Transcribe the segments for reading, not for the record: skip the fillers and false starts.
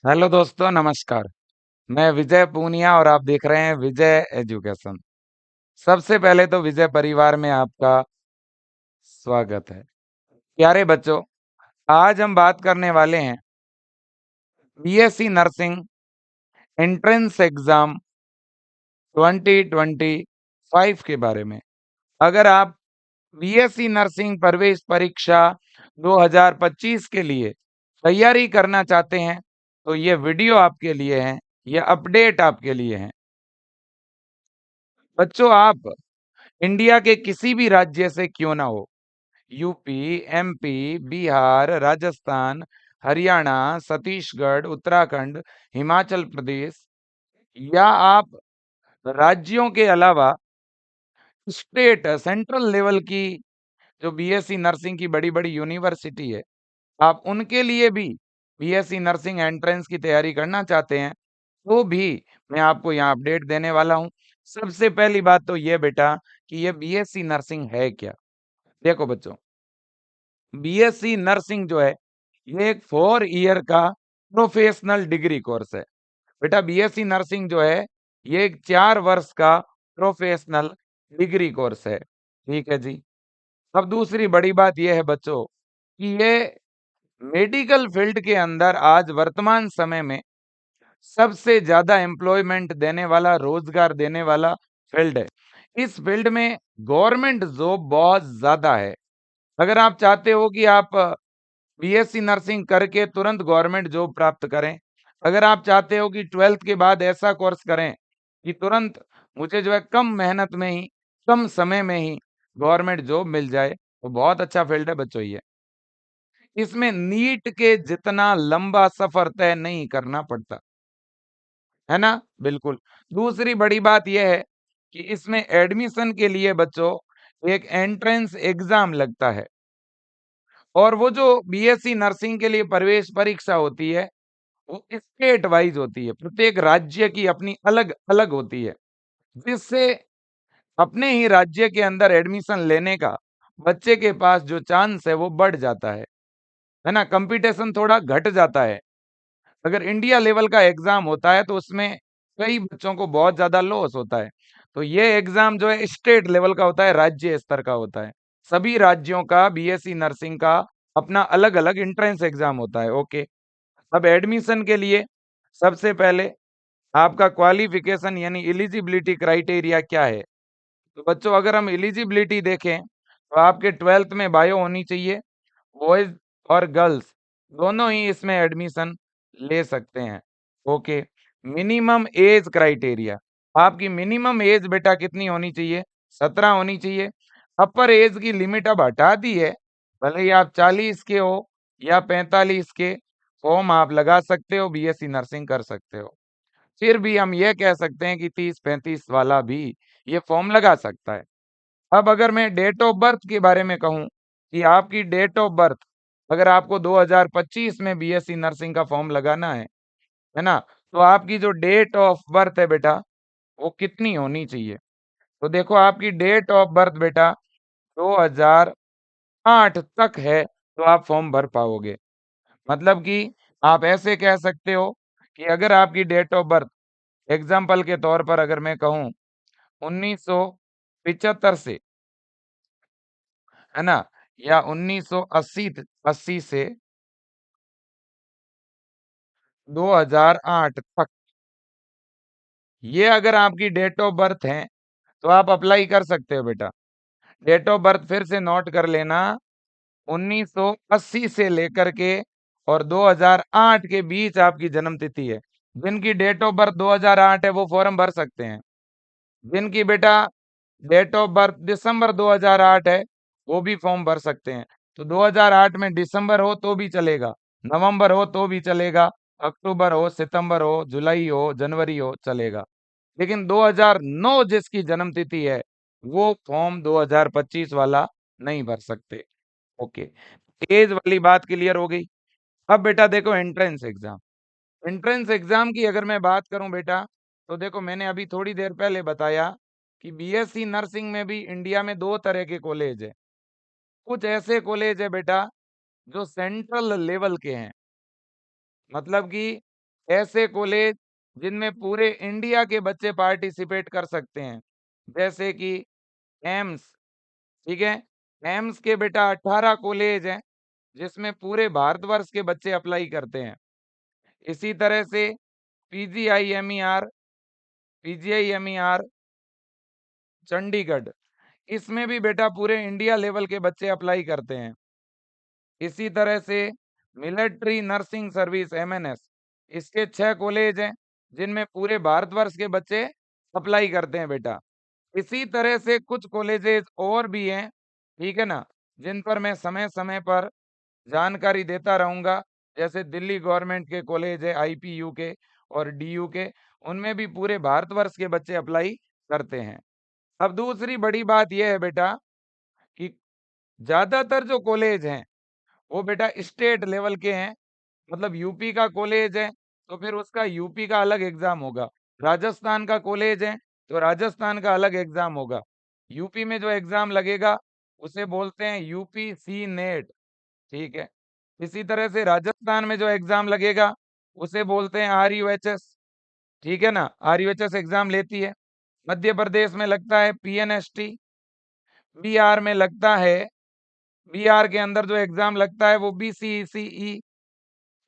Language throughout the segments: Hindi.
हेलो दोस्तों, नमस्कार। मैं विजय पूनिया और आप देख रहे हैं विजय एजुकेशन। सबसे पहले तो विजय परिवार में आपका स्वागत है। प्यारे बच्चों, आज हम बात करने वाले हैं बीएससी नर्सिंग एंट्रेंस एग्जाम 2025 के बारे में। अगर आप बीएससी नर्सिंग प्रवेश परीक्षा 2025 के लिए तैयारी करना चाहते हैं, तो ये वीडियो आपके लिए है, ये अपडेट आपके लिए है। बच्चों, आप इंडिया के किसी भी राज्य से क्यों ना हो, यूपी, एमपी, बिहार, राजस्थान, हरियाणा, छत्तीसगढ़, उत्तराखंड, हिमाचल प्रदेश या आप राज्यों के अलावा स्टेट सेंट्रल लेवल की जो बीएससी नर्सिंग की बड़ी-बड़ी यूनिवर्सिटी है, आप उनके लिए भी बीएससी नर्सिंग एंट्रेंस की तैयारी करना चाहते हैं, तो भी मैं आपको यहाँ अपडेट देने वाला हूँ। सबसे पहली बात तो ये बेटा कि ये बीएससी नर्सिंग है क्या? देखो बच्चों, बीएससी नर्सिंग जो है, ये एक 4 ईयर का प्रोफेशनल डिग्री कोर्स है। बेटा बीएससी नर्सिंग जो है, ये एक 4 वर्ष का प्रोफेशनल डिग्री कोर्स है। ठीक है जी। अब दूसरी बड़ी बात ये है बच्चों कि ये मेडिकल फील्ड के अंदर आज वर्तमान समय में सबसे ज़्यादा एम्प्लॉयमेंट देने वाला, रोज़गार देने वाला फील्ड है। इस फील्ड में गवर्नमेंट जॉब बहुत ज़्यादा है। अगर आप चाहते हो कि आप बीएससी नर्सिंग करके तुरंत गवर्नमेंट जॉब प्राप्त करें, अगर आप चाहते हो कि 12th के बाद ऐसा कोर्स करें कि तुरंत मुझे जो है कम मेहनत में ही, कम समय में ही गवर्नमेंट जॉब मिल जाए, तो बहुत अच्छा फील्ड है बच्चों ये। इसमें नीट के जितना लंबा सफ़र तय नहीं करना पड़ता, है ना? बिल्कुल। दूसरी बड़ी बात ये है कि इसमें एडमिशन के लिए बच्चों एक एंट्रेंस एग्ज़ाम लगता है। और वो जो बीएससी नर्सिंग के लिए प्रवेश परीक्षा होती है, वो स्टेट वाइज होती है। प्रत्येक राज्य की अपनी अलग-अलग होती है, जिससे अपने ही राज्य के अंदर एडमिशन लेने का बच्चे के पास जो चांस है वो बढ़ जाता है ना? कंपटीशन थोड़ा घट जाता है। अगर इंडिया लेवल का एग्ज़ाम होता है तो उसमें कई बच्चों को बहुत ज़्यादा लॉस होता है। तो ये एग्ज़ाम जो है स्टेट लेवल का होता है, राज्य स्तर का होता है। सभी राज्यों का बीएससी नर्सिंग का अपना अलग-अलग एंट्रेंस एग्ज़ाम होता है, ओके। अब एडमिशन के लिए सबसे पहले आपका क्वालिफ़िकेशन यानी एलिजिबिलिटी क्राइटेरिया क्या है? तो बच्चों अगर हम एलिजिबिलिटी देखें, तो आपके 12th में बायो होनी चाहिए, बॉयज़ और गर्ल्स दोनों ही इसमें एडमिशन ले सकते हैं। ओके, मिनिमम एज क्राइटेरिया, आपकी मिनिमम एज बेटा कितनी होनी चाहिए? 17 होनी चाहिए। अपर एज की लिमिट अब हटा दी है, भले ही आप 40 के हो या 45 के, फॉर्म आप लगा सकते हो, बीएससी नर्सिंग कर सकते हो। फिर भी हम ये कह सकते हैं कि 30-35 वाला भी ये फॉर्म लगा सकता है। अब अगर मैं डेट ऑफ बर्थ के बारे में कहूँ कि आपकी डेट ऑफ बर्थ अगर आपको 2025 में बीएससी नर्सिंग का फॉर्म लगाना है ना? तो आपकी जो डेट ऑफ बर्थ है बेटा, वो कितनी होनी चाहिए? तो देखो आपकी डेट ऑफ बर्थ बेटा 2008 तक है, तो आप फॉर्म भर पाओगे। मतलब कि आप ऐसे कह सकते हो कि अगर आपकी डेट ऑफ बर्थ एग्ज़ाम्पल के तौर पर अगर मैं कहूँ 1975 से, है ना? या 1980 से 2008 तक, ये अगर आपकी डेट ऑफ बर्थ है, तो आप अप्लाई कर सकते हो बेटा। डेट ऑफ बर्थ फिर से नोट कर लेना, 1980 से लेकर के और 2008 के बीच आपकी जन्म तिथि है। जिनकी डेट ऑफ बर्थ 2008 है, वो फ़ॉर्म भर सकते हैं। जिनकी बेटा डेट ऑफ बर्थ दिसंबर 2008 है, वो भी फॉर्म भर सकते हैं। तो 2008 में दिसंबर हो तो भी चलेगा, नवंबर हो तो भी चलेगा, अक्टूबर हो, सितंबर हो, जुलाई हो, जनवरी हो, चलेगा। लेकिन 2009 जिसकी जन्म तिथि है, वो फॉर्म 2025 वाला नहीं भर सकते। ओके, एज वाली बात क्लियर हो गई। अब बेटा देखो एंट्रेंस एग्जाम, एंट्रेंस एग्जाम की अगर मैं बात करूं बेटा, तो देखो मैंने अभी थोड़ी देर पहले बताया कि बीएससी नर्सिंग में भी इंडिया में 2 तरह के कॉलेज है। कुछ ऐसे कॉलेज है बेटा जो सेंट्रल लेवल के हैं, मतलब कि ऐसे कॉलेज जिनमें पूरे इंडिया के बच्चे पार्टिसिपेट कर सकते हैं, जैसे कि एम्स, ठीक है? एम्स के बेटा 18 कॉलेज हैं, जिसमें पूरे भारतवर्ष के बच्चे अप्लाई करते हैं। इसी तरह से पीजीआईएमईआर पीजीआईएमईआर चंडीगढ़, इसमें भी बेटा पूरे इंडिया लेवल के बच्चे अप्लाई करते हैं। इसी तरह से मिलिट्री नर्सिंग सर्विस एमएनएस, इसके 6 कॉलेज हैं, जिनमें पूरे भारतवर्ष के बच्चे अप्लाई करते हैं बेटा। इसी तरह से कुछ कॉलेजेस और भी हैं, ठीक है ना? जिन पर मैं समय-समय पर जानकारी देता रहूँगा। जैसे दिल्ली गवर्नमेंट के कॉलेज है आईपीयू के और डीयू के, उनमें भी पूरे भारतवर्ष के बच्चे अप्लाई करते हैं। अब दूसरी बड़ी बात ये है बेटा कि ज़्यादातर जो कॉलेज हैं, वो बेटा स्टेट लेवल के हैं। मतलब यूपी का कॉलेज है, तो फिर उसका यूपी का अलग एग्ज़ाम होगा। राजस्थान का कॉलेज है, तो राजस्थान का अलग एग्ज़ाम होगा। यूपी में जो एग्ज़ाम लगेगा, उसे बोलते हैं यूपी सी नेट, ठीक है? इसी तरह से राजस्थान में जो एग्ज़ाम लगेगा, उसे बोलते हैं आरयूएचएस, ठीक है ना? आरयूएचएस एग्ज़ाम लेती है। मध्य प्रदेश में लगता है पीएनएसटी, बिहार में लगता है, बिहार के अंदर जो एग्ज़ाम लगता है, वो बीसीईसीई,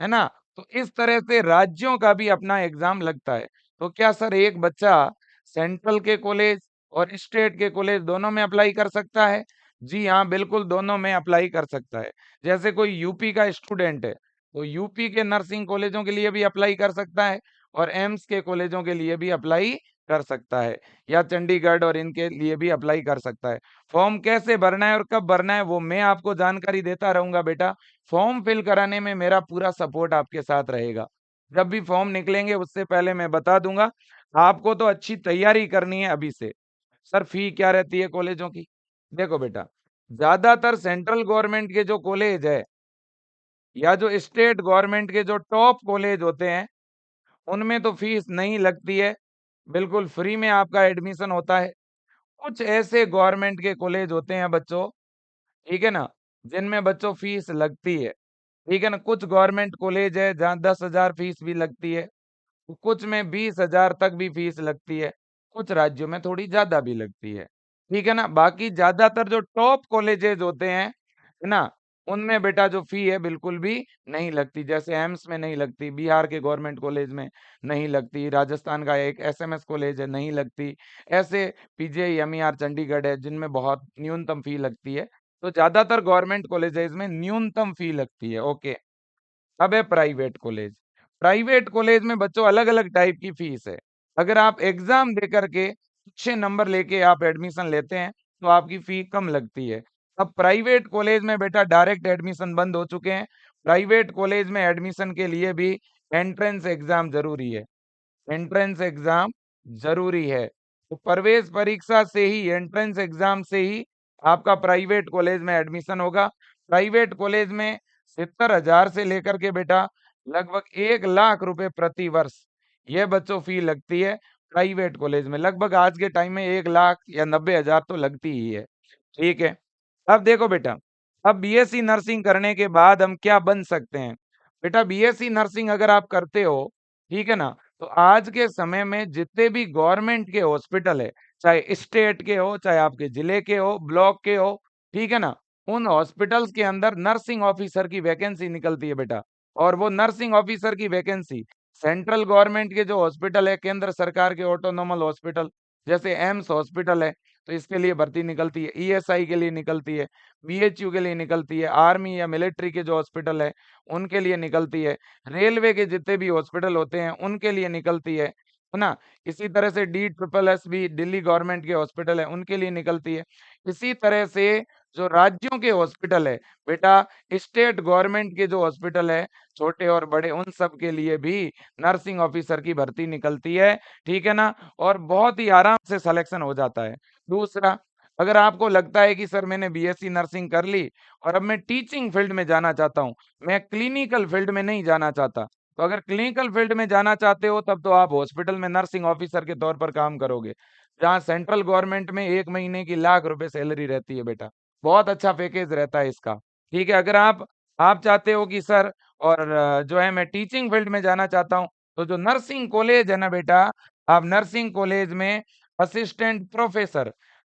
है ना? तो इस तरह से राज्यों का भी अपना एग्ज़ाम लगता है। तो क्या सर एक बच्चा सेंट्रल के कॉलेज और स्टेट के कॉलेज दोनों में अप्लाई कर सकता है? जी हाँ, बिल्कुल दोनों में अप्लाई कर सकता है। जैसे कोई यूपी का स्टूडेंट है, तो यूपी के नर्सिंग कॉलेजों के लिए भी अप्लाई कर सकता है और एम्स के कॉलेजों के लिए भी अप्लाई कर सकता है या चंडीगढ़ और इनके लिए भी अप्लाई कर सकता है। फॉर्म कैसे भरना है और कब भरना है, वो मैं आपको जानकारी देता रहूँगा बेटा। फॉर्म फिल कराने में मेरा पूरा सपोर्ट आपके साथ रहेगा। जब भी फॉर्म निकलेंगे उससे पहले मैं बता दूंगा। आपको तो अच्छी तैयारी करनी है अभी से। सर फी क्या रहती है कॉलेजों की? देखो बेटा, ज्यादातर सेंट्रल गवर्नमेंट के जो कॉलेज है या जो स्टेट गवर्नमेंट के जो टॉप कॉलेज होते हैं, उनमें तो फीस नहीं लगती है। बिल्कुल फ्री में आपका एडमिशन होता है। कुछ ऐसे गवर्नमेंट के कॉलेज होते हैं बच्चों, ठीक है ना, जिनमें बच्चों फीस लगती है। ठीक है ना? कुछ गवर्नमेंट कॉलेज है जहाँ 10,000 फीस भी लगती है, कुछ में 20,000 तक भी फीस लगती है, कुछ राज्यों में थोड़ी ज़्यादा भी लगती है। ठीक है ना? बाकी ज़्यादातर जो टॉप कॉलेजेस होते हैं, है ना? उनमें बेटा जो फ़ी है बिल्कुल भी नहीं लगती। जैसे एम्स में नहीं लगती, बिहार के गवर्नमेंट कॉलेज में नहीं लगती, राजस्थान का एक एसएमएस कॉलेज है नहीं लगती। ऐसे पीजीआई-एमईआर चंडीगढ़ है जिनमें बहुत न्यूनतम फ़ी लगती है। तो ज़्यादातर गवर्नमेंट कॉलेजेस में न्यूनतम फ़ी लगती है। ओके। अब है प्राइवेट कॉलेज। प्राइवेट कॉलेज में बच्चों अलग-अलग टाइप की फीस है। अगर आप एग्ज़ाम दे कर के अच्छे नंबर लेके आप एडमिशन लेते हैं, तो आपकी फी कम लगती है। अब प्राइवेट कॉलेज में बेटा डायरेक्ट एडमिशन बंद हो चुके हैं। प्राइवेट कॉलेज में एडमिशन के लिए भी एंट्रेंस एग्ज़ाम ज़रूरी है। एंट्रेंस एग्ज़ाम ज़रूरी है। तो प्रवेश परीक्षा से ही, एंट्रेंस एग्ज़ाम से ही आपका प्राइवेट कॉलेज में एडमिशन होगा। प्राइवेट कॉलेज में 70,000 से लेकर के बेटा लगभग 1 लाख रुपए प्रति वर्ष, ये बच्चों फी लगती है प्राइवेट कॉलेज में। लगभग आज के टाइम में 1 लाख या 90,000 तो लगती ही है। ठीक है। अब देखो बेटा, अब बीएससी नर्सिंग करने के बाद हम क्या बन सकते हैं? बेटा बीएससी नर्सिंग अगर आप करते हो, ठीक है ना? तो आज के समय में जितने भी गवर्नमेंट के हॉस्पिटल है, चाहे स्टेट के हो, चाहे आपके जिले के हो, ब्लॉक के हो, ठीक है ना? उन हॉस्पिटल्स के अंदर नर्सिंग ऑफिसर की वैकेंसी निकलती है बेटा। और वो नर्सिंग ऑफिसर की वैकेंसी सेंट्रल गवर्नमेंट के जो हॉस्पिटल है, केंद्र सरकार के ऑटोनोमल हॉस्पिटल, जैसे एम्स हॉस्पिटल है, तो इसके लिए भर्ती निकलती है। ईएसआई के लिए निकलती है, बीएचयू के लिए निकलती है, आर्मी या मिलिट्री के जो हॉस्पिटल है, उनके लिए निकलती है। रेलवे के जितने भी हॉस्पिटल होते हैं, उनके लिए निकलती है ना? इसी तरह से डी ट्रिपल एस भी दिल्ली गवर्नमेंट के हॉस्पिटल है, उनके लिए निकलती है। इसी तरह से जो राज्यों के हॉस्पिटल है, बेटा स्टेट गवर्नमेंट के जो हॉस्पिटल है, छोटे और बड़े, उन सब के लिए भी नर्सिंग ऑफिसर की भर्ती निकलती है, ठीक है ना? और बहुत ही आराम से सिलेक्शन हो जाता है। दूसरा, अगर आपको लगता है कि सर मैंने बीएससी नर्सिंग कर ली और अब मैं टीचिंग फील्ड में जाना चाहता हूँ, मैं क्लिनिकल फील्ड में नहीं जाना चाहता, तो अगर क्लिनिकल फील्ड में जाना चाहते हो तब तो आप हॉस्पिटल में नर्सिंग ऑफिसर के तौर पर काम करोगे, जहाँ सेंट्रल गवर्नमेंट में 1 महीने की लाख रुपए सैलरी रहती है बेटा। बहुत अच्छा पैकेज रहता है इसका। ठीक है, अगर आप चाहते हो कि सर और जो है मैं टीचिंग फील्ड में जाना चाहता हूँ, तो जो नर्सिंग कॉलेज है ना बेटा, आप नर्सिंग कॉलेज में असिस्टेंट प्रोफेसर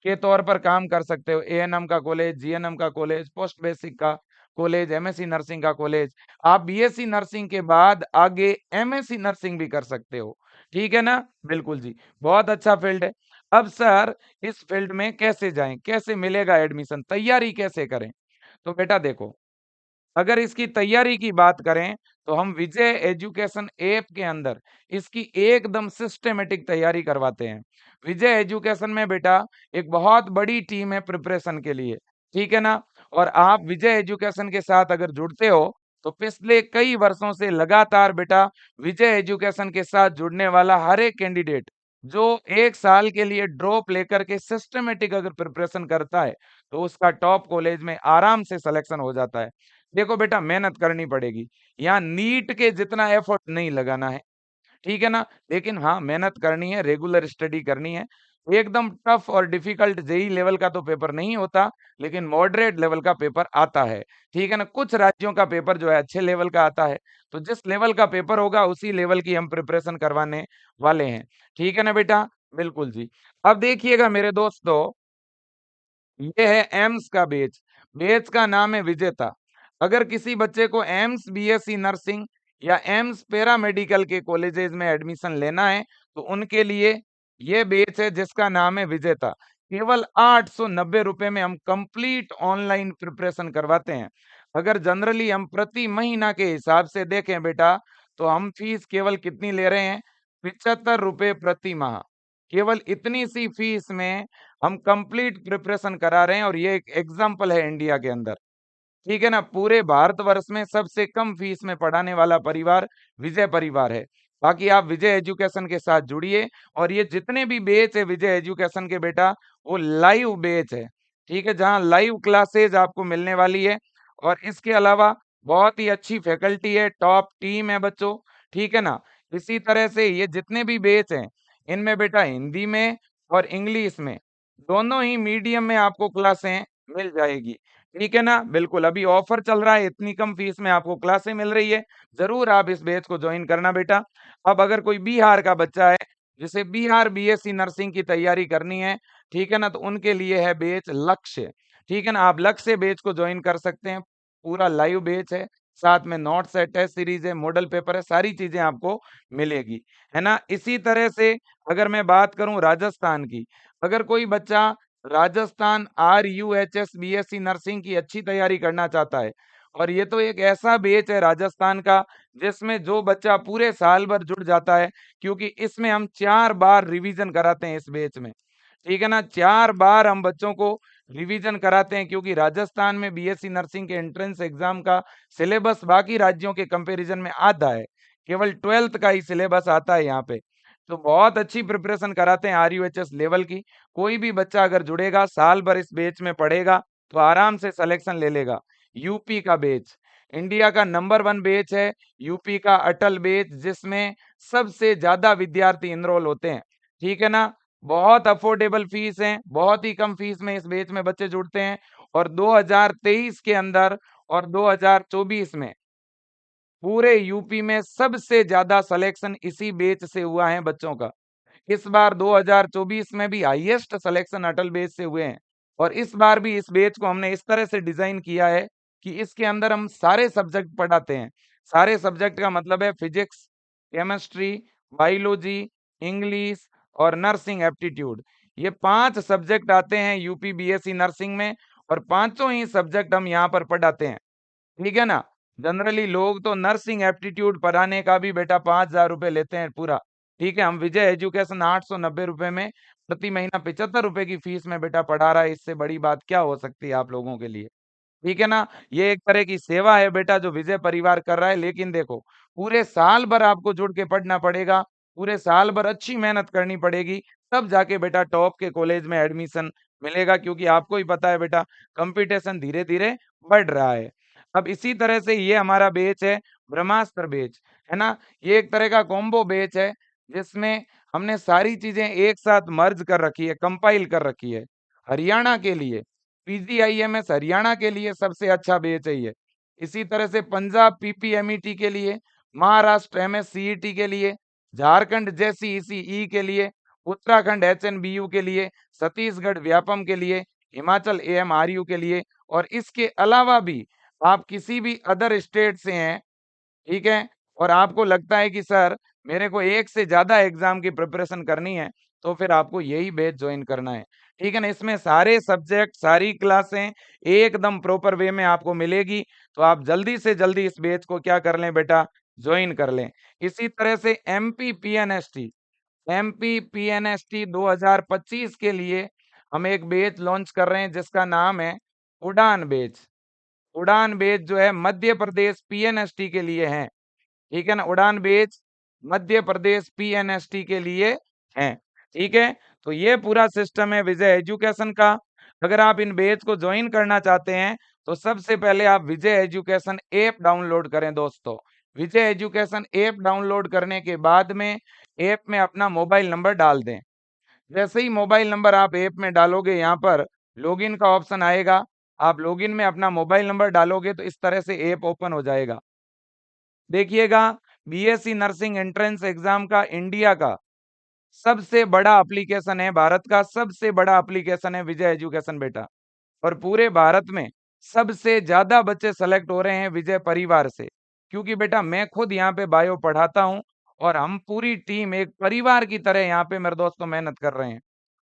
के तौर पर काम कर सकते हो। एएनएम का कॉलेज, जीएनएम का कॉलेज, पोस्ट बेसिक का कॉलेज, एमएससी नर्सिंग का कॉलेज। आप बीएससी नर्सिंग के बाद आगे एमएससी नर्सिंग भी कर सकते हो। ठीक है ना? बिल्कुल जी, बहुत अच्छा फील्ड है। अब सर इस फील्ड में कैसे जाएँ? कैसे मिलेगा एडमिशन? तैयारी कैसे करें? तो बेटा देखो, अगर इसकी तैयारी की बात करें, तो हम विजय एजुकेशन ऐप के अंदर इसकी एकदम सिस्टमैटिक तैयारी करवाते हैं। विजय एजुकेशन में बेटा एक बहुत बड़ी टीम है प्रिपरेशन के लिए, ठीक है ना? और आप विजय एजुकेशन के साथ अगर जुड़ते हो, तो पिछले कई वर्षों से लगातार बेटा विजय एजुकेशन के साथ जुड़ने वाला हर एक कैंडिडेट जो 1 साल के लिए ड्रॉप लेकर के सिस्टमैटिक अगर प्रिपरेशन करता है, तो उसका टॉप कॉलेज में आराम से सिलेक्शन हो जाता है। देखो बेटा मेहनत करनी पड़ेगी। यहाँ नीट के जितना एफर्ट नहीं लगाना है, ठीक है ना? लेकिन हाँ, मेहनत करनी है, रेगुलर स्टडी करनी है। एकदम टफ और डिफिकल्ट जेईई लेवल का तो पेपर नहीं होता, लेकिन मॉडरेट लेवल का पेपर आता है, ठीक है ना? कुछ राज्यों का पेपर जो है अच्छे लेवल का आता है, तो जिस लेवल का पेपर होगा उसी लेवल की हम प्रिपरेशन करवाने वाले हैं, ठीक है ना बेटा? बिल्कुल जी। अब देखिएगा मेरे दोस्तों, ये है एम्स का बैच। बैच का नाम है विजेता। अगर किसी बच्चे को एम्स बीएससी नर्सिंग या एम्स पैरामेडिकल के कॉलेजेस में एडमिशन लेना है, तो उनके लिए ये बैच है जिसका नाम है विजेता। केवल 890 रुपए में हम कंप्लीट ऑनलाइन प्रिपरेशन करवाते हैं। अगर जनरली हम प्रति महीना के हिसाब से देखें बेटा, तो हम फीस केवल कितनी ले रहे हैं? 75 रुपए प्रति माह। केवल इतनी सी फीस में हम कंप्लीट प्रिपरेशन करा रहे हैं और ये एक एग्जाम्पल है इंडिया के अंदर। ठीक है ना? पूरे भारतवर्ष में सबसे कम फीस में पढ़ाने वाला परिवार विजय परिवार है। बाकी आप विजय एजुकेशन के साथ जुड़िए और ये जितने भी बैच है विजय एजुकेशन के बेटा, वो लाइव बैच है। ठीक है? जहाँ लाइव क्लासेस आपको मिलने वाली है और इसके अलावा बहुत ही अच्छी फैकल्टी है, टॉप टीम है बच्चों। ठीक है ना? इसी तरह से ये जितने भी बैच हैं, इनमें बेटा हिंदी में और इंग्लिश में दोनों ही मीडियम में आपको क्लासें मिल जाएगी। ठीक है ना? बिल्कुल, अभी ऑफर चल रहा है, इतनी कम फीस में आपको क्लासें मिल रही है। ज़रूर आप इस बैच को जॉइन करना बेटा। अब अगर कोई बिहार का बच्चा है, जिसे बिहार बीएससी नर्सिंग की तैयारी करनी है, ठीक है ना? तो उनके लिए है बैच लक्ष्य। ठीक है ना? आप लक्ष्य बैच को जॉइन कर सकते हैं। पूरा लाइव बैच है, साथ में नोट्स है, टेस्ट सीरीज़ है, मॉडल पेपर है, सारी चीज़ें आपको मिलेगी। है ना? इसी तरह से अगर मैं बात करूँ राजस्थान की, अगर कोई बच्चा राजस्थान आरयूएचएस बीएससी नर्सिंग की अच्छी तैयारी करना चाहता है और ये तो एक ऐसा बैच है राजस्थान का जिसमें जो बच्चा पूरे साल भर जुड़ जाता है, क्योंकि इसमें हम 4 बार रिवीजन कराते हैं इस बैच में। ठीक है ना? 4 बार हम बच्चों को रिवीजन कराते हैं क्योंकि राजस्थान में बीएससी नर्सिंग के एंट्रेंस एग्जाम का सिलेबस बाकी राज्यों के कंपैरिजन में आधा है। केवल 12th का ही सिलेबस आता है यहाँ पे। तो बहुत अच्छी प्रिपरेशन कराते हैं आरयूएचएस लेवल की। कोई भी बच्चा अगर जुड़ेगा, साल भर इस बैच में पढ़ेगा, तो आराम से सिलेक्शन ले लेगा। यूपी का बैच, इंडिया का नंबर 1 बैच है, यूपी का अटल बैच जिसमें सबसे ज़्यादा विद्यार्थी एनरोल होते हैं। ठीक है ना? बहुत अफोर्डेबल फीस है, बहुत ही कम फीस में इस बैच में बच्चे जुड़ते हैं और 2023 के अंदर और 2024 में पूरे यूपी में सबसे ज़्यादा सिलेक्शन इसी बैच से हुआ है बच्चों का। इस बार 2024 में भी हाईएस्ट सिलेक्शन अटल बैच से हुए हैं और इस बार भी इस बैच को हमने इस तरह से डिजाइन किया है कि इसके अंदर हम सारे सब्जेक्ट पढ़ाते हैं। सारे सब्जेक्ट का मतलब है फिजिक्स, केमिस्ट्री, बायोलॉजी, इंग्लिश और नर्सिंग एप्टीट्यूड। ये 5 सब्जेक्ट आते हैं यूपी बीएससी नर्सिंग में और पांचों ही सब्जेक्ट हम यहाँ पर पढ़ाते हैं। ठीक है ना? जनरली लोग तो नर्सिंग एप्टीट्यूड पढ़ाने का भी बेटा 5,000 रुपए लेते हैं पूरा। ठीक है? हम विजय एजुकेशन 890 रुपए में प्रति महीना 75 रुपए की फीस में बेटा पढ़ा रहा है, इससे बड़ी बात क्या हो सकती है आप लोगों के लिए? ठीक है ना? ये एक तरह की सेवा है बेटा जो विजय परिवार कर रहा है, लेकिन देखो पूरे साल भर आपको जुड़ के पढ़ना पड़ेगा, पूरे साल भर अच्छी मेहनत करनी पड़ेगी, तब जाके बेटा टॉप के कॉलेज में एडमिशन मिलेगा क्योंकि आपको ही पता है बेटा कंपटीशन धीरे-धीरे बढ़ रहा है। अब इसी तरह से ये हमारा बैच है ब्रह्मास्त्र बैच, है ना? ये एक तरह का कॉम्बो बैच है जिसमें हमने सारी चीज़ें एक साथ मर्ज कर रखी है, कंपाइल कर रखी है। हरियाणा के लिए पीजीआईएमएस हरियाणा के लिए सबसे अच्छा बैच है ये। इसी तरह से पंजाब पीपीएमईटी के लिए, महाराष्ट्र एमएससीईटी के लिए, झारखंड जेसीईई के लिए, उत्तराखंड एचएनबीयू के लिए, छत्तीसगढ़ व्यापम के लिए, हिमाचल एएमआरयू के लिए, और इसके अलावा भी आप किसी भी अदर स्टेट से हैं, ठीक है, और आपको लगता है कि सर मेरे को एक से ज्यादा एग्जाम की प्रिपरेशन करनी है, तो फिर आपको यही बैच ज्वाइन करना है, ठीक है ना। इसमें सारे सब्जेक्ट, सारी क्लासें एकदम प्रॉपर वे में आपको मिलेगी। तो आप जल्दी से जल्दी इस बैच को क्या कर लें बेटा, ज्वाइन कर लें। इसी तरह से एमपी पीएनएसटी 2025 के लिए हम एक बैच लॉन्च कर रहे हैं जिसका नाम है उड़ान बैच। उड़ान बैच जो है मध्य प्रदेश पीएनएसटी के लिए है, ठीक है ना। उड़ान बैच मध्य प्रदेश पीएनएसटी के लिए है, ठीक है। तो ये पूरा सिस्टम है विजय एजुकेशन का। अगर आप इन बैच को ज्वाइन करना चाहते हैं तो सबसे पहले आप विजय एजुकेशन ऐप डाउनलोड करें दोस्तों। विजय एजुकेशन ऐप डाउनलोड करने के बाद में ऐप में अपना मोबाइल नंबर डाल दें। जैसे ही मोबाइल नंबर आप ऐप में डालोगे, यहाँ पर लॉगिन का ऑप्शन आएगा। आप लॉगिन में अपना मोबाइल नंबर डालोगे तो इस तरह से ऐप ओपन हो जाएगा। देखिएगा, बीएससी नर्सिंग एंट्रेंस एग्जाम का इंडिया का सबसे बड़ा एप्लीकेशन है, भारत का सबसे बड़ा एप्लीकेशन है विजय एजुकेशन बेटा। और पूरे भारत में सबसे ज्यादा बच्चे सेलेक्ट हो रहे हैं विजय परिवार से, क्योंकि बेटा मैं खुद यहाँ पे बायो पढ़ाता हूँ और हम पूरी टीम एक परिवार की तरह यहाँ पे मेरे दोस्तों मेहनत कर रहे हैं।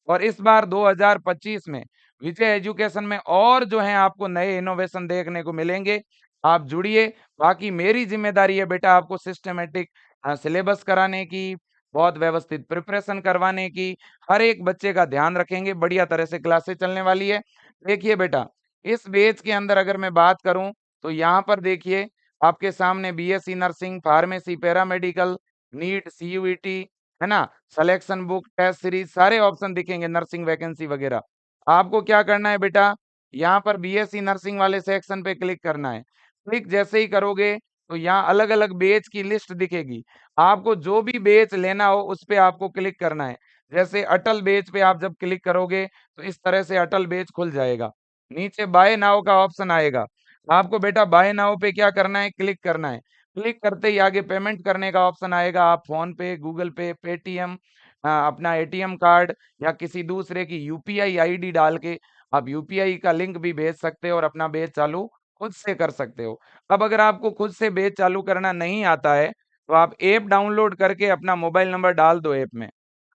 और इस बार 2025 में विजय एजुकेशन में और जो है आपको नए इनोवेशन देखने को मिलेंगे। आप जुड़िए। बाकी मेरी जिम्मेदारी है बेटा आपको सिस्टमेटिक सिलेबस कराने की, बहुत व्यवस्थित प्रिपरेशन करवाने की, हर एक बच्चे का ध्यान रखेंगे, बढ़िया तरह से क्लासेस चलने वाली है। देखिए बेटा, इस बैच के अंदर अगर मैं बात करूं तो यहाँ पर देखिए आपके सामने BSc nursing, pharmacy, paramedical, NEET, CUET, है ना, सिलेक्शन बुक, टेस्ट सीरीज, सारे ऑप्शन दिखेंगे, नर्सिंग वैकेंसी वगैरह। आपको क्या करना है बेटा, यहाँ पर बीएससी नर्सिंग वाले सेक्शन पे क्लिक करना है। क्लिक जैसे ही करोगे तो यहाँ अलग अलग बैच की लिस्ट दिखेगी। आपको जो भी बैच लेना हो उस पे आपको क्लिक करना है। जैसे अटल बैच पे आप जब क्लिक करोगे तो इस तरह से अटल बैच खुल जाएगा। नीचे बाय नाउ का ऑप्शन आएगा। आपको बेटा बाय नाउ पे क्या करना है, क्लिक करना है। क्लिक करते ही आगे पेमेंट करने का ऑप्शन आएगा। आप फोन पे, गूगल पे, पेटीएम, अपना एटीएम कार्ड या किसी दूसरे की यूपीआई आईडी डाल के आप यूपीआई का लिंक भी भेज सकते हो और अपना बैच चालू खुद से कर सकते हो। अब अगर आपको खुद से बैच चालू करना नहीं आता है तो आप ऐप डाउनलोड करके अपना मोबाइल नंबर डाल दो ऐप में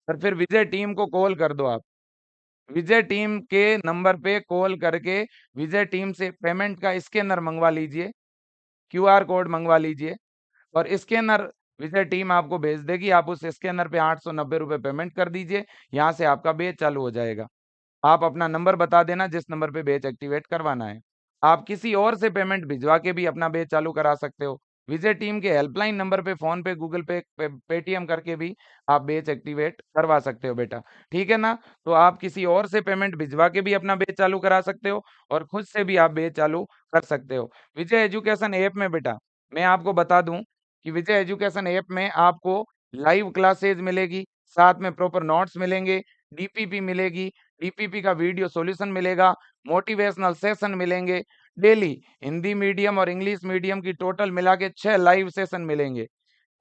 और फिर विजय टीम को कॉल कर दो। आप विजय टीम के नंबर पे कॉल करके विजय टीम से पेमेंट का स्कैनर मंगवा लीजिए, क्यूआर कोड मंगवा लीजिए और स्कैनर विजय टीम आपको भेज देगी। आप उस स्कैनर पे 890 रुपए पेमेंट कर दीजिए, यहाँ से आपका बैच चालू हो जाएगा। आप अपना नंबर बता देना जिस नंबर पे बैच एक्टिवेट करवाना है। आप किसी और से पेमेंट भिजवा के भी अपना बैच चालू करा सकते हो। विजय टीम के हेल्पलाइन नंबर पे फोन पे, गूगल पे, पेटीएम करके भी आप बैच एक्टिवेट करवा सकते हो बेटा, ठीक है ना। तो आप किसी और से पेमेंट भिजवा के भी अपना बैच चालू करा सकते हो और खुद से भी आप बैच चालू कर सकते हो। विजय एजुकेशन ऐप में बेटा मैं आपको बता दूं कि विजय एजुकेशन ऐप में आपको लाइव क्लासेज मिलेगी, साथ में प्रॉपर नोट्स मिलेंगे, डीपीपी मिलेगी, डीपीपी का वीडियो सॉल्यूशन मिलेगा, मोटिवेशनल सेशन मिलेंगे, डेली हिंदी मीडियम और इंग्लिश मीडियम की टोटल मिला के 6 लाइव सेशन मिलेंगे।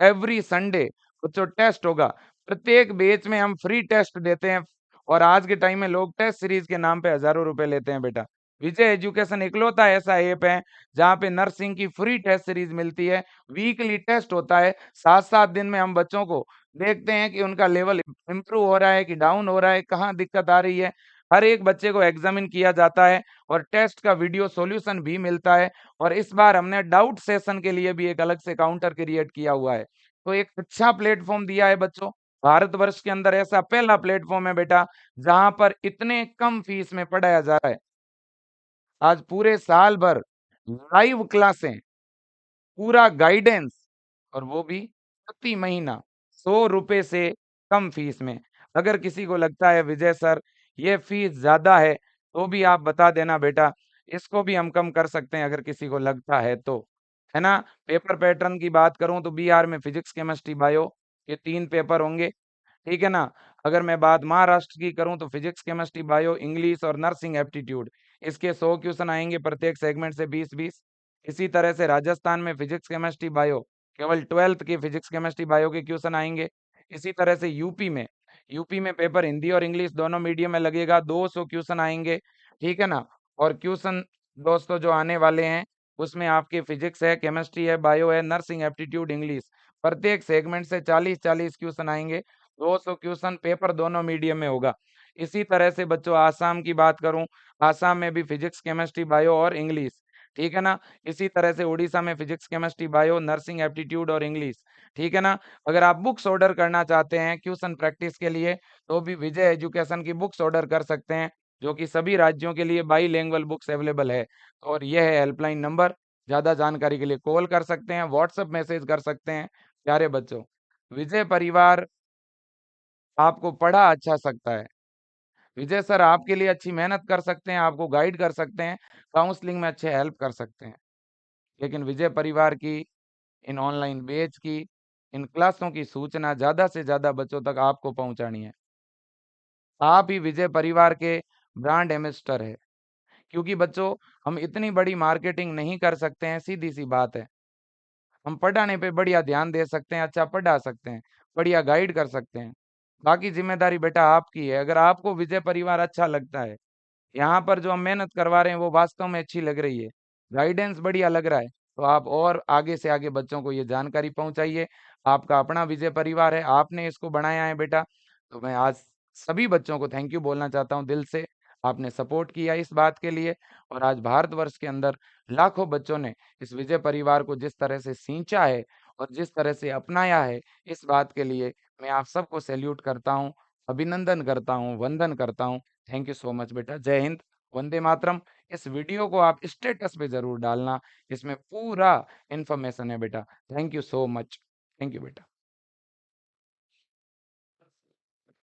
एवरी संडे बच्चों टेस्ट होगा। प्रत्येक बैच में हम फ्री टेस्ट देते हैं और आज के टाइम में लोग टेस्ट सीरीज के नाम पे हजारों रुपए लेते हैं बेटा। विजय एजुकेशन इकलौता ऐसा ऐप है जहाँ पे नर्सिंग की फ्री टेस्ट सीरीज मिलती है। वीकली टेस्ट होता है, 7-7 दिन में हम बच्चों को देखते हैं कि उनका लेवल इम्प्रूव हो रहा है कि डाउन हो रहा है, कहाँ दिक्कत आ रही है। हर एक बच्चे को एग्जामिन किया जाता है और टेस्ट का वीडियो सॉल्यूशन भी मिलता है। और इस बार हमने डाउट सेशन के लिए भी एक अलग से काउंटर क्रिएट किया हुआ है। तो एक अच्छा प्लेटफॉर्म दिया है बच्चों। भारतवर्ष के अंदर ऐसा पहला प्लेटफॉर्म है बेटा जहां पर इतने कम फीस में पढ़ाया जा रहा है। आज पूरे साल भर लाइव क्लासें, पूरा गाइडेंस, और वो भी प्रति महीना 100 रुपए से कम फीस में। अगर किसी को लगता है विजय सर ये फीस ज्यादा है तो भी आप बता देना बेटा, इसको भी हम कम कर सकते हैं अगर किसी को लगता है तो, है ना। पेपर पैटर्न की बात करूं तो बिहार में फिजिक्स, केमिस्ट्री, बायो ये 3 पेपर होंगे, ठीक है ना। अगर मैं बात महाराष्ट्र की करूं तो फिजिक्स, केमिस्ट्री, बायो, इंग्लिश और नर्सिंग एप्टीट्यूड, इसके 100 क्वेश्चन आएंगे प्रत्येक सेगमेंट से 20-20। इसी तरह से राजस्थान में फिजिक्स, केमिस्ट्री, बायो केवल 12th के फिजिक्स, केमिस्ट्री, बायो के क्वेश्चन आएँगे। इसी तरह से यूपी में पेपर हिंदी और इंग्लिश दोनों मीडियम में लगेगा, 200 क्वेश्चन आएँगे, ठीक है ना? और क्वेश्चन दोस्तों जो आने वाले हैं, उसमें आपके फिजिक्स है, केमिस्ट्री है, बायो है, नर्सिंग, एप्टीट्यूड, इंग्लिश, प्रत्येक सेगमेंट से 40-40 क्वेश्चन आएँगे, 200 क्वेश्चन, पेपर दोनों मीडियम में होगा। इसी तरह से बच्चों आसाम की बात करूँ, आसाम में भी फिजिक्स, केमिस्ट्री, बायो और इंग्लिश, ठीक है ना? इसी तरह से उड़ीसा में physics, chemistry, bio, nursing, aptitude और इंग्लिश, ठीक है ना? अगर आप बुक्स ऑर्डर करना चाहते हैं क्वेश्चन प्रैक्टिस के लिए, तो भी विजय एजुकेशन की बुक्स ऑर्डर कर सकते हैं, जो कि सभी राज्यों के लिए बाइलिंगुअल बुक्स अवेलेबल है। और यह है हेल्पलाइन नंबर, ज़्यादा जानकारी के लिए कॉल कर सकते हैं, व्हाट्सएप मैसेज कर सकते हैं। प्यारे बच्चों, विजय परिवार आपको पढ़ा अच्छा सकता है। विजय सर आपके लिए अच्छी मेहनत कर सकते हैं, आपको गाइड कर सकते हैं, काउंसलिंग में अच्छे हेल्प कर सकते हैं। लेकिन विजय परिवार की इन ऑनलाइन बैच की, इन क्लासों की सूचना ज़्यादा से ज़्यादा बच्चों तक आपको पहुँचानी है। आप ही विजय परिवार के ब्रांड एम्बेसडर हैं, क्योंकि बच्चों हम इतनी बड़ी मार्केटिंग नहीं कर सकते हैं, सीधी-सी बात है। हम पढ़ाने पे बढ़िया ध्यान दे सकते हैं, अच्छा पढ़ा सकते हैं, बढ़िया गाइड कर सकते हैं। बाकी ज़िम्मेदारी बेटा आपकी है, अगर आपको विजय परिवार अच्छा लगता है, यहाँ पर जो हम मेहनत करवा रहे हैं वो वास्तव में अच्छी लग रही है, गाइडेंस बढ़िया लग रहा है, तो आप और आगे से आगे बच्चों को ये जानकारी पहुँचाइए। आपका अपना विजय परिवार है, आपने इसको बनाया है बेटा, तो मैं आज सभी बच्चों को थैंक यू बोलना चाहता हूँ दिल से। आपने सपोर्ट किया इस बात के लिए और आज भारतवर्ष के अंदर लाखों बच्चों ने इस विजय परिवार को जिस तरह से सींचा है और जिस तरह से अपनाया है, इस बात के लिए मैं आप सबको सैल्यूट करता हूँ, अभिनंदन करता हूँ, वंदन करता हूँ। थैंक यू सो मच बेटा। जय हिंद, वंदे मातरम। इस वीडियो को आप स्टेटस पे ज़रूर डालना, इसमें पूरा इन्फॉर्मेशन है बेटा। Thank you so much. Thank you बेटा।